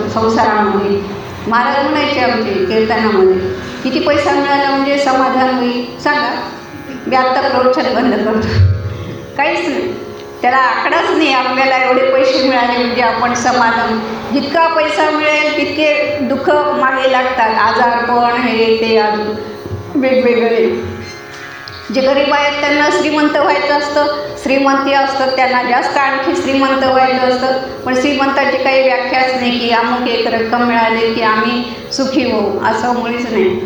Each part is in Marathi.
संसारामध्ये. महाराज म्हणायचे आमचे कीर्तनामध्ये, किती पैसा मिळाला म्हणजे समाधान होईल सांगा. मी आत्ता प्रवचन बंद करतो. काहीच नाही, त्याला आकडाच नाही. आपल्याला एवढे पैसे मिळाले म्हणजे आपण समाधान. जितका पैसा मिळेल तितके दुःख मागे लागतात, आजारपण, हे ते अजून वेगवेगळे. जे गरीब आहेत त्यांना श्रीमंत व्हायचं असतं, श्रीमंती असतं त्यांना जास्त आणखी श्रीमंत व्हायचं असतं. पण श्रीमंताची काही व्याख्याच नाही की अमुक एक रक्कम मिळाली की आम्ही सुखी होऊ, असं मुळीच नाही.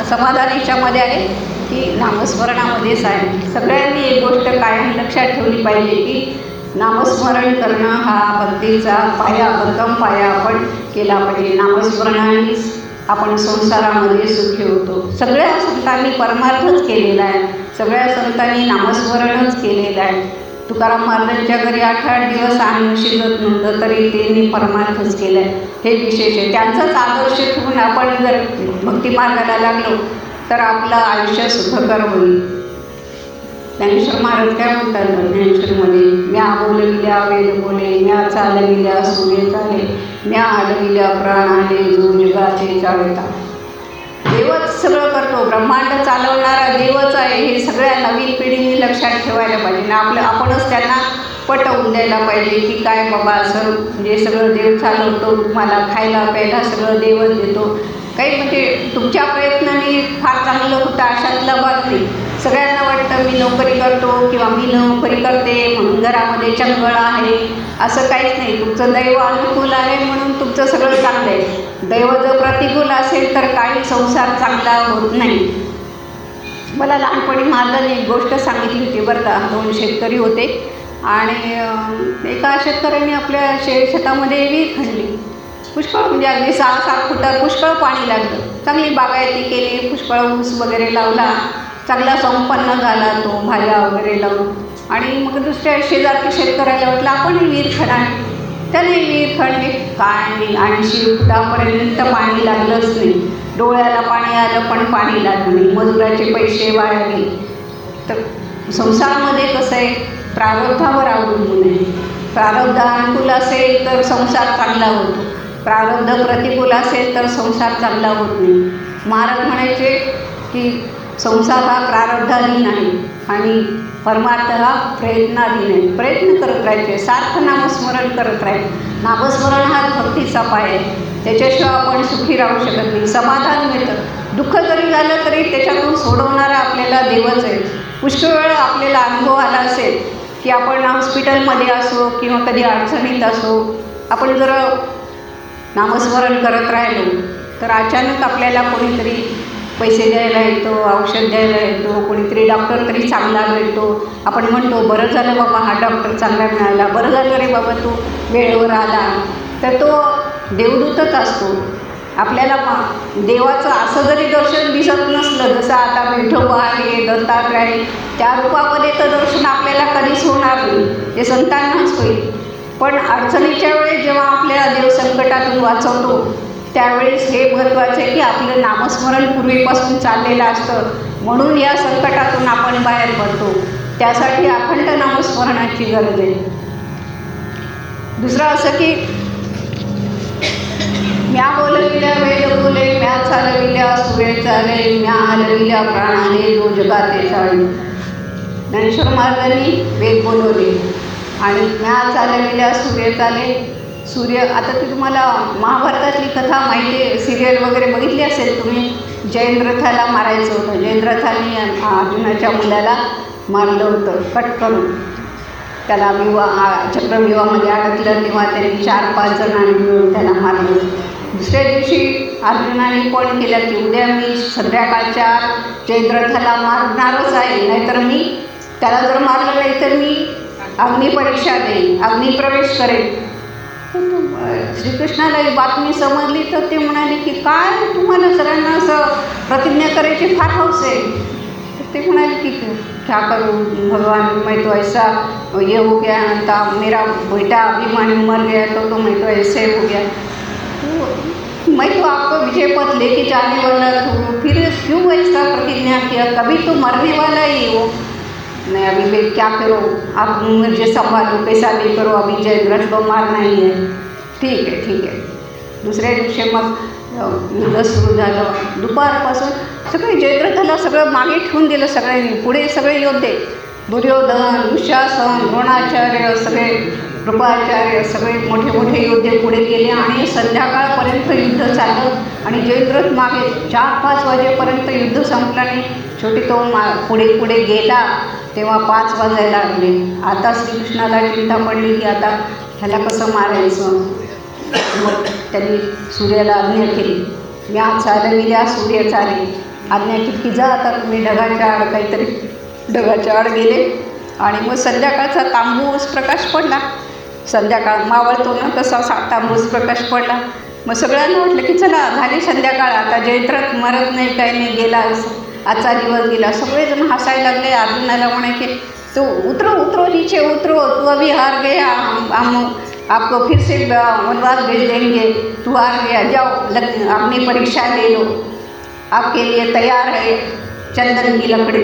समाधान याच्यामध्ये आहे की नामस्मरणामध्येच आहे. सगळ्यांनी एक गोष्ट कायम लक्षात ठेवली पाहिजे की नामस्मरण करणं हा भक्तीचा पाया, प्रथम पाया आपण केला पाहिजे. नामस्मरणानेच आपण संसारामध्ये सुखी होतो. सगळ्या संतांनी परमार्थच केलेला आहे, सगळ्या संतांनी नामस्मरणच केलेलं आहे. तुकाराम महाराजांच्या घरी 8-8 दिवस अन्न शिजत नव्हतं तरी त्यांनी परमार्थच केलं आहे, हे विशेष आहे. त्यांचाच आदर्श ठेवून आपण जर भक्तिमार्गाला लागलो तर आपलं आयुष्य सुखकर होईल. ज्ञानेश्वर महाराज काय म्हणतात ज्ञानेश्वरमध्ये, म्या बोलविल्या वेद बोले, म्या चालविल्या सूर्य चाले, म्या आलविल्या प्राण आले, जो जगाचे चालता. देवच सगळं करतो, ब्रह्मांड चालवणारा देवच आहे. हे सगळ्या नवीन पिढीने लक्षात ठेवायला पाहिजे ना. आपणच त्यांना पटवून द्यायला पाहिजे की काय बाबा असं म्हणजे सगळं देव चालवतो, तुम्हाला खायला प्यायला सगळं देवच देतो. काही म्हणजे तुमच्या प्रयत्नाने फार चांगलं होतं अशातला भाग नाही. सगळ्यांना वाटतं मी नोकरी करतो किंवा मी नोकरी करते म्हणून घरामध्ये चंगळ आहे, असं काहीच नाही. तुमचं दैव अनुकूल आहे म्हणून तुमचं सगळं चांगलं आहे. दैव जर प्रतिकूल असेल तर काही संसार चांगला होत नाही. मला लहानपणी महाराजांनी एक गोष्ट सांगितली होती बरं का. 2 शेतकरी होते आणि एका शेतकऱ्याने आपल्या शेतामध्ये विहीर खणली. पुष्कळ म्हणजे अगदी 6-7 फुटात पुष्कळ पाणी लागलं. चांगली बागायती केली, पुष्कळ ऊस वगैरे लावला, चांगला संपन्न झाला तो भाज्या वगैरे लावून. आणि मग दुसऱ्या शेजारच्या शेतकऱ्याला वाटलं आपणही विहीर खणावी. त्याने विहीर खणली. काय 80 फुटापर्यंत पाणी लागलंच नाही. डोळ्याला पाणी आलं पण पाणी लागलं नाही. मजुराचे पैसे वाया गेले. तर संसारामध्ये कसं आहे, प्रारब्धावर अवलंबून आहे. प्रारब्ध अनुकूल असेल तर संसार चांगला होतो, प्रारब्ध प्रतिकूल असेल तर संसार चांगला होत नाही. महाराज म्हणायचे की संसार हा प्रारब्धाधीन आहे आणि परमार्थ हा प्रयत्नाधीन आहे. प्रयत्न करत राहायचे, सारखं नामस्मरण करत राहायचे. नामस्मरण हा भक्तीचा पाय आहे, त्याच्याशिवाय आपण सुखी राहू शकत नाही. समाधान मिळतं. दुःख जरी झालं तरी त्याच्यातून सोडवणारा आपल्याला देवच आहे. पुष्कळ वेळा आपल्याला अनुभव आला असेल की आपण हॉस्पिटलमध्ये असो किंवा कधी अडचणीत असो, आपण जर नामस्मरण करत राहिलो तर अचानक आपल्याला कोणीतरी पैसे द्यायला येतो, औषध द्यायला येतो, कोणीतरी डॉक्टर तरी चांगला भेटतो. आपण म्हणतो बरं झालं बाबा हा डॉक्टर चांगला मिळाला, बरं झालं रे बाबा तू वेळेवर आला. तर तो देवदूतच असतो. आपल्याला देवाचं असं जरी दर्शन दिसत नसलं, जसं आता विठोबा आहे, दत्तात्रय आहे, त्या रूपामध्ये तर दर्शन आपल्याला कधीच होणार नाही, ते संतांनाच होईल. पण अडचणीच्या वेळेस जेव्हा आपल्याला देव संकटातून वाचवतो त्यावेळेस हे महत्त्वाचं आहे की आपलं नामस्मरण पूर्वीपासून चाललेलं असतं, म्हणून या संकटातून आपण बाहेर पडतो. त्यासाठी अखंड नामस्मरणाची गरज आहे. दुसरं असं की म्या बोलविल्या वेद बोले, म्या चालविल्या सूर्य चाले, म्या हलविल्या प्राण आले, जो जगाते चाळे. ज्ञानेश्वर महाराजांनी वेद बोलवले आणि म्या चालविल्या सूर्य चाले. सूर्य, आता ती तुम्हाला महाभारतातली कथा माहिती आहे, सिरियल वगैरे बघितली असेल तुम्ही. जयद्रथाला मारायचं होतं. जयद्रथाने अर्जुनाच्या मुलाला मारलं होतं कट करून. त्याला चक्रव्यूहामध्ये अडकलं तेव्हा त्यांनी 4-5 जणांनी मिळून त्याला मारलं. दुसऱ्या दिवशी अर्जुनाने पण केलं की उद्या मी संध्याकाळच्या जयद्रथाला मारणारच आहे, नाहीतर मी त्याला जर मारलं नाही तर मी अग्निपरीक्षा देईन, अग्निप्रवेश करेन. श्रीकृष्णाला ही बातमी समजली तर ते म्हणाले की काय तुम्हाला सगळ्यांना असं प्रतिज्ञा करायची फार हौस आहे. तर ते म्हणाले की क्या करूं भगवान, मैं तो ऐसा ये हो गया था, मेरा बेटा अभिमानी मर गया तो मैं तो ऐसे हो गया, तो मैं तो आपको विजय पथ लेके जाने वाला हूँ, फिर क्यों ऐसा प्रतिज्ञा किया, कभी तो मरने वाला ही हो. मैं अभी मैं क्या करूँ, आप मुझे संभालो, कैसा भी करो, अभी जयद्रथ को मारना ही है. ठीक आहे ठीक आहे. दुसऱ्या दिवशी मग युद्ध सुरू झालं. दुपारपासून सगळे जयद्रथाला सगळं मागे ठेवून दिलं सगळ्यांनी. पुढे सगळे योद्धे दुर्योधन, दुःशासन, द्रोणाचार्य, सगळे कृपाचार्य, सगळे मोठे मोठे योद्धे पुढे गेले आणि संध्याकाळपर्यंत युद्ध चाललं. आणि जयद्रथ मागे 4-5 वाजेपर्यंत युद्ध संपलं नाही. शेवटी तो पुढे पुढे गेला तेव्हा 5 वाजायला लागले. आता श्रीकृष्णाला चिंता पडली की आता ह्याला कसं मारायचं. मग त्यांनी सूर्याला आज्ञा केली. मी आज चालविल्या सूर्य चाले. आज्ञा केली की जा आता तुम्ही ढगाच्या आड, काहीतरी ढगाच्या आड गेले. आणि मग संध्याकाळचा तांबूस प्रकाश पडला. संध्याकाळ मावळतो ना तसा तांबूस प्रकाश पडला. मग सगळ्यांना वाटलं की चला झाली संध्याकाळ, आता जयद्रथ मरत नाही, काही नाही, गेला आजचा दिवस गेला. सगळेजण हसायला लागले. अर्जुनाला म्हणायचे तो उतरो उतरो नीचे उतरो, तू अभी हार गया, हम आपको फिर से वनवास भेज देंगे, तू हार गया, जाओ अपनी परीक्षा ले लो, आपके लिए तैयार है चंदन की लकड़ी.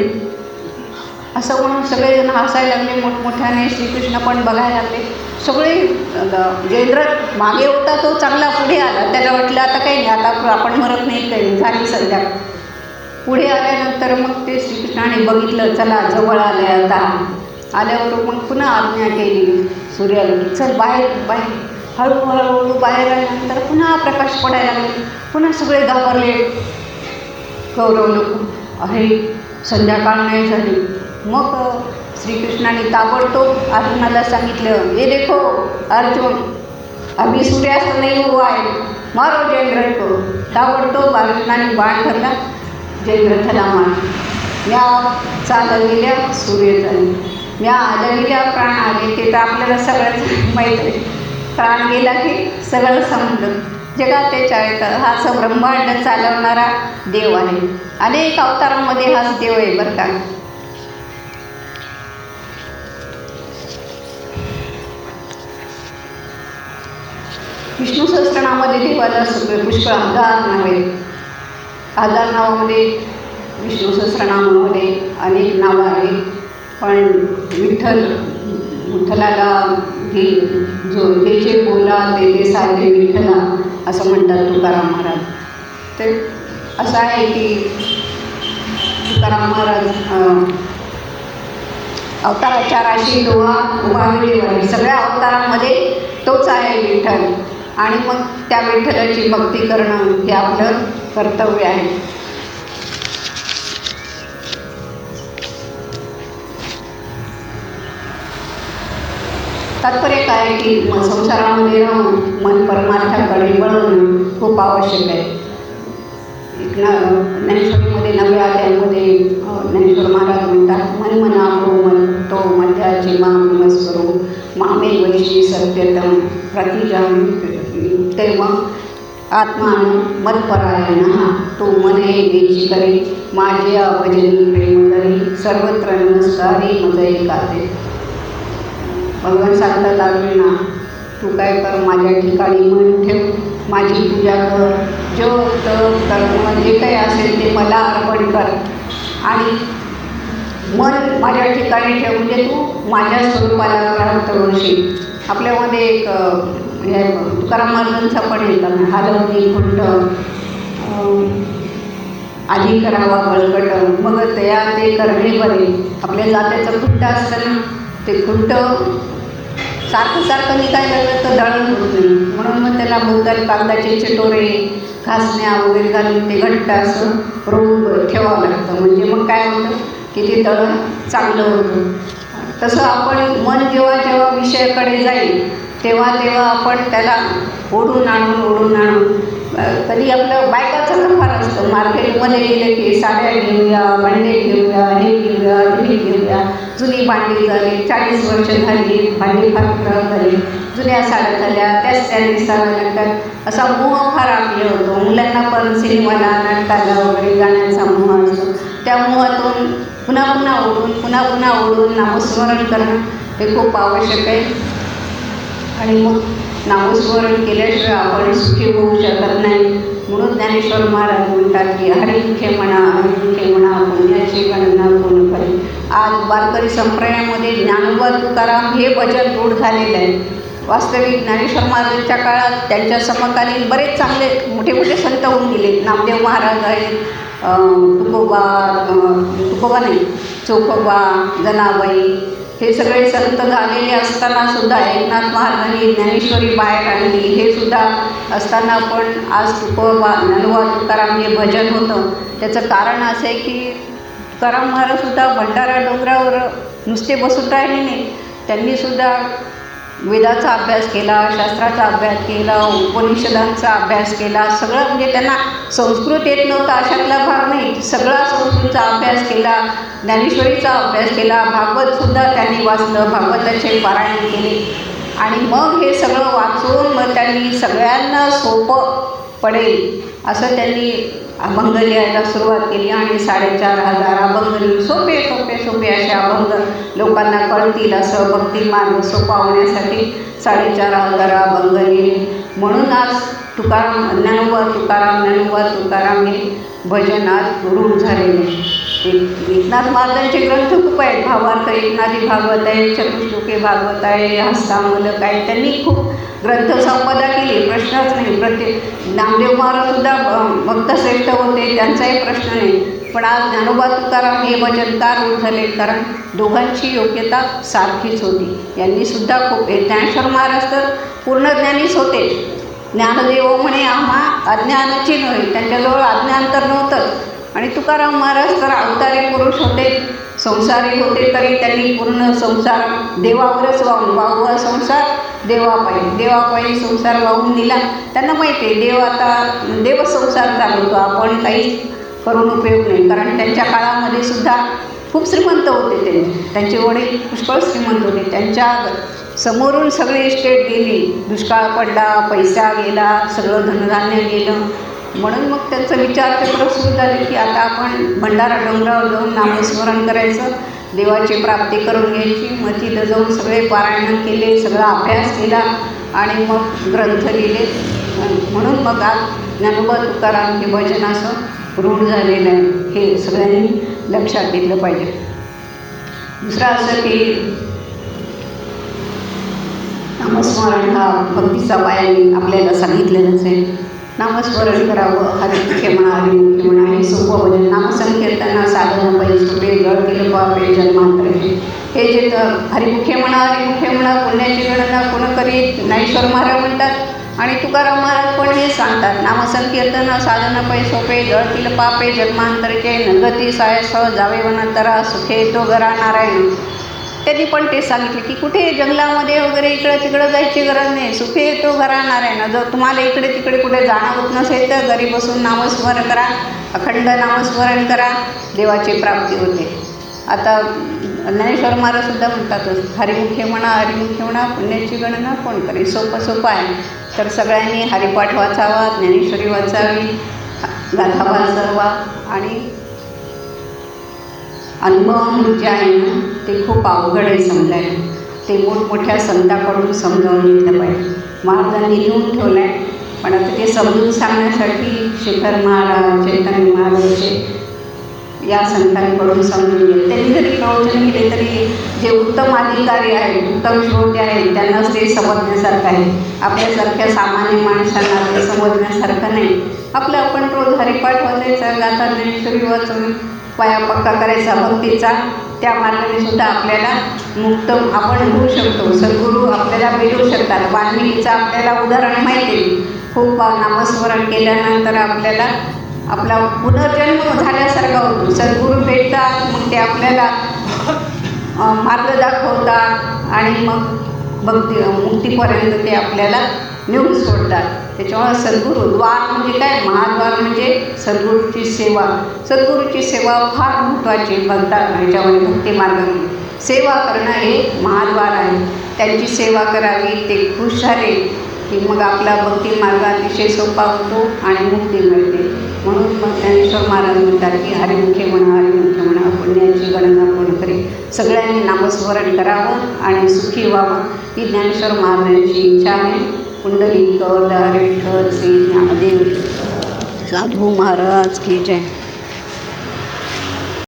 असं म्हणून सगळेजण हसायला लागले मोठमोठ्याने. श्रीकृष्ण पण बघायला लागले. सगळे जयद्रथ मागे होता तो चांगला पुढे आला. त्याला वाटलं आता काही नाही, आता आपण मरत नाही, काही नाही, झाली संध्याकाळ. पुढे आल्यानंतर मग ते श्रीकृष्णाने बघितलं चला जवळ आले. आता आल्यावर मग पुन्हा आज्ञा केली सूर्याला की चल बाहेर बाहेर. हळूहळू बाहेर आल्यानंतर पुन्हा प्रकाश पडायला लागले. पुन्हा सगळे घाबरले कौरव लोक, अरे संध्याकाळ नाही झाली. मग श्रीकृष्णाने ताबडतोब अर्जुनाला सांगितलं, ये देखो अर्जुन, अभी सूर्यास्त नहीं हुआ है, मारो जयद्रथ को. ताबडतोब अर्जुनाने बाण धरला, जयद्रथाला मार. म्या चालविल्या सूर्य चालली, म्या आलविल्या प्राण आले. ते तर आपल्याला सगळंच माहीत आहे. प्राण गेला की सगळं संपलं. जगात त्याच्या हा असं ब्रह्मांड चालवणारा देव आहे. अनेक अवतारामध्ये हाच देव आहे बरं का. विष्णू सहस्त्रनामामध्ये देवाला सगळे पुष्कळ 1000 नावे. 1000 नावामध्ये विष्णू सहस्त्रनामामध्ये अनेक नावं आहेत. पण विठ्ठलाला जे जे बोला ते सारे विठ्ठला असं म्हणतात तुकाराम महाराज. ते असं आहे की तुकाराम महाराज अवताराच्या राशी दोहा उभारलेली. सगळ्या अवतारामध्ये तोच आहे विठ्ठल. आणि मग त्या विठ्ठलाची भक्ती करणं हे आपलं कर्तव्य आहे. तात्पर्य काय की संसारामध्ये राहून मन परमार्थाकडे वळवणं खूप आवश्यक आहे. ज्ञानेश्वरीमध्ये 9व्या अध्यायामध्ये ज्ञानेश्वर महाराज म्हणतात, मन मना मन तो मध्याची मामस्वरू मामे वैशी सत्यतम प्रतिजाम तेव्हा आत्मान मत्परायण तो मने देशी करे माझे भजनी प्रेम करी सर्वत्र नमस्कारी मजई काते. भगवान सांगतात अर्जुना, तू काय कर, माझ्या ठिकाणी मन ठेव, माझी पूजा कर, जप तप कर्म जे काही असेल ते मला अर्पण कर आणि मन माझ्या ठिकाणी ठेव, म्हणजे तू माझ्या स्वरूपाला प्राप्त होशील. आपल्यामध्ये एक हे तुकाराम महाराजांचा पण येतं, हालवणी खुंट आधी करावा बळकट मग तया ते करणे बरे. आपल्या जात्याचं खुंट असतं ना, ते खुंट सारखं सारखं निघायला लागलं तर दळण होत नाही. म्हणून मग त्याला भोवताली कागदाचे चिटोरे घासण्या वगैरे घालून ते घट्ट असं रोवून ठेवावं लागतं. म्हणजे मग काय होतं की ते दळण चांगलं होतं. तसं आपण मन जेव्हा जेव्हा विषयाकडे जाईल तेव्हा तेव्हा आपण त्याला ओढून आणून कधी आपलं बायकाचं तर फार असतं, मार्केटमध्ये गेले की साड्या घेऊया, भांडे घेऊया, हे घेऊया, हे घेऊया. जुनी भांडी झाली, 40 वर्ष झाली, भांडी फार खराब झाली, जुन्या साड्या झाल्या, त्याच त्या दिसायला लागतात. असा मोह फार आपले होतो. मुलांना पण सिनेमाला नाटकाला वगैरे गाण्याचा मोह असतो. त्या मोहातून पुन्हा पुन्हा ओढून नामस्मरण करणं हे खूप आवश्यक आहे. आणि मग नामस्मरण केल्याशिवाय आपण सुखी होऊ शकत नाही. म्हणून ज्ञानेश्वर महाराज म्हणतात की हरिमुखे म्हणा पुण्याची गणना कोण करे. आज वारकरी संप्रदायामध्ये ज्ञानोबा तुकाराम हे भजन रूढ झालेलं आहे. वास्तविक ज्ञानेश्वर महाराजांच्या काळात त्यांच्या समकालीन बरेच चांगले मोठे मोठे संत होऊन गेले. नामदेव महाराज आहेत, तुकोबा नाही, चोखोबा, जनाबाई, हे सगळे संत झालेले असताना सुद्धा एकनाथ महाराजांनी ज्ञानेश्वरी बाहेर आणली. हे सुद्धा असताना पण आज तुकोबा, ज्ञानोबा तुकाराम हे भजन होतं. त्याचं कारण असं आहे की तुकाराम महाराजसुद्धा भंडारा डोंगरावर नुसते बसून राहिले नाही. त्यांनीसुद्धा वेदाचा अभ्यास केला, शास्त्राचा अभ्यास केला, उपनिषदांचा अभ्यास केला. सगळं म्हणजे त्यांना संस्कृत येत नव्हता अशातला भाग नाही, सगळा संस्कृतचा अभ्यास केला, ज्ञानेश्वरीचा अभ्यास केला, भागवतसुद्धा त्यांनी वाचलं, भागवताचे पारायण केले. आणि मग हे सगळं वाचून मग त्यांनी सगळ्यांना सोपं पडेल असं त्यांनी अभंग लिहायला सुरुवात केली. आणि 4,500 अभंग लिहून सोपे सोपे सोपे असे अभंग लोकांना कळतील असं भक्ती मार्ग सोपा होण्यासाठी 4,500 अभंग लिहिले. म्हणून आज ज्ञानोबा तुकाराम हे भजन आज रूढ झालेले. एकनाथ महाराजांचे ग्रंथ खूप आहेत. भावार्थ एकनाथी भागवत आहे, चतुश्लोकी भागवत आहे, हस्तामलक आहे. त्यांनी खूप ग्रंथसंपदा केली, प्रश्नच नाही. प्रत्येक नामदेव महाराजसुद्धा भक्तश्रेष्ठ होते, त्यांचाही प्रश्न नाही. पण आज ज्ञानोबा तुकाराम हे भजन का रूढ झाले? कारण दोघांची योग्यता सारखीच होती. यांनीसुद्धा खूप ज्ञानेश्वर महाराज तर पूर्ण ज्ञानीच होते. ज्ञानदेव म्हणे आम्हा अज्ञानाची नव्हे, त्यांच्याजवळ अज्ञान तर नव्हतंच. आणि तुकाराम महाराज तर अवतारी पुरुष होते, संसारी होते, तरी त्यांनी पूर्ण संसार देवावरच वाहून संसार देवापायी संसार वाहून दिला. त्यांना माहिती आहे देव आता देवसंसार चालवतो, आपण काहीच करून उपयोग नाही. कारण त्यांच्या काळामध्ये सुद्धा खूप श्रीमंत होते. त्यांचे वडील पुष्कळ श्रीमंत होते. त्यांच्या समोरून सगळी इस्टेट गेली, दुष्काळ पडला, पैसा गेला, सगळं धनधान्य गेलं. म्हणून मग त्यांचं विचारचक्र सुरू झाले की आता आपण भंडारा डोंगरावर जाऊन नामस्मरण करायचं, देवाची प्राप्ती करून घ्यायची. मग तिथं जाऊन सगळे पारायण केले, सगळा अभ्यास केला आणि मग ग्रंथ लिहिले. म्हणून मग आज ज्ञानोबा तुकाराम हे भजन असं रूढ झालेलं आहे. हे सगळ्यांनी लक्षात घेतलं पाहिजे. दुसरं असं की नामस्मरण हा भक्तीचा पाया आपल्याला सांगितलेलंच आहे. नामस्मरण करावं, हरिमुखे म्हणा, हरिमुखे म्हणा, हे सोपं भजन. नामसंकीर्तना साधन पाहिजे, सोपे जळ केलं पापे जन्मांतरे. हे जे हरिमुखे म्हणा, पुण्याची गणना कोण करी, ज्ञानेश्वर महाराज म्हणतात आणि तुकाराम महाराज पण हे सांगतात. नामसंकीर्तना साधन पाहिजे, सोपे जळ केलं पापे जन्मांतरचे, नगती सायस जावे वनांतरा, सुखे तो घरा नारायण. त्यांनी पण ते सांगितले की कुठे जंगलामध्ये वगैरे इकडं तिकडं जायची गरज नाही, सुखे येतो घरा नारायण. जर तुम्हाला इकडे तिकडे कुठे जाणं होत नसेल तर घरी बसून नामस्मरण करा, अखंड नामस्मरण करा, देवाची प्राप्ती होते. आता ज्ञानेश्वर महाराजसुद्धा म्हणतातच हरिमुखे म्हणा, पुण्याची गणना कोण करी. सोपं आहे. तर सगळ्यांनी हरिपाठ वाचावा, ज्ञानेश्वरी वाचावी, गाथा वाचावा. आणि अनुभव जे आहे ना ते खूप अवघड आहे समजायला. ते मोठमोठ्या संतांकडून समजावून घेतलं पाहिजे. महाराजांनी लिहून ठेवलं आहे, पण आता ते समजून सांगण्यासाठी शेखर महाराज, चैतन्य महाराज या संतांकडून समजून घेतलं. त्यांनी जरी प्रवचन केले तरी जे उत्तम अधिकारी आहेत, उत्तम श्रोते आहेत, त्यांनाच ते समजण्यासारखं आहे. आपल्यासारख्या सामान्य माणसांना ते समजण्यासारखं नाही. आपण रोज हरिपाठ वाचायचा, गाथा ज्ञानेश्वरी वाचून पाया पक्का करायचा भक्तीचा. त्या मार्गाने सुद्धा आपल्याला मुक्त आपण होऊ शकतो. सद्गुरू आपल्याला भेटू शकतात. वाल्मिकीचं आपल्याला उदाहरण माहिती आहे. खूप नामस्मरण केल्यानंतर आपल्याला आपला पुनर्जन्म झाल्यासारखा होतो. सद्गुरू भेटतात, मग ते आपल्याला मार्ग दाखवतात आणि मग भक्ती मुक्तीपर्यंत ते आपल्याला नेऊन सोडतात. त्याच्यामुळे सद्गुरू द्वार म्हणजे काय, महाद्वार म्हणजे सद्गुरूची सेवा. सद्गुरूची सेवा फार महत्त्वाची. ह्याच्यामध्ये भक्ती मार्गामध्ये सेवा करणं हे महाद्वार आहे. त्यांची सेवा करावी, ते खुश झाले की मग आपला भक्ती मार्ग अतिशय सोपा होतो आणि मुक्ती मिळते. म्हणून मग ज्ञानेश्वर महाराज म्हणतात की हरिमुखे म्हणा, पुण्याची गणना कोण करी. सगळ्यांनी नामस्मरण करावं आणि सुखी व्हावं ही ज्ञानेश्वर महाराजांची इच्छा आहे. कुंडलिक विठ्ठल श्री ज्ञानदेव साधू महाराज की जय.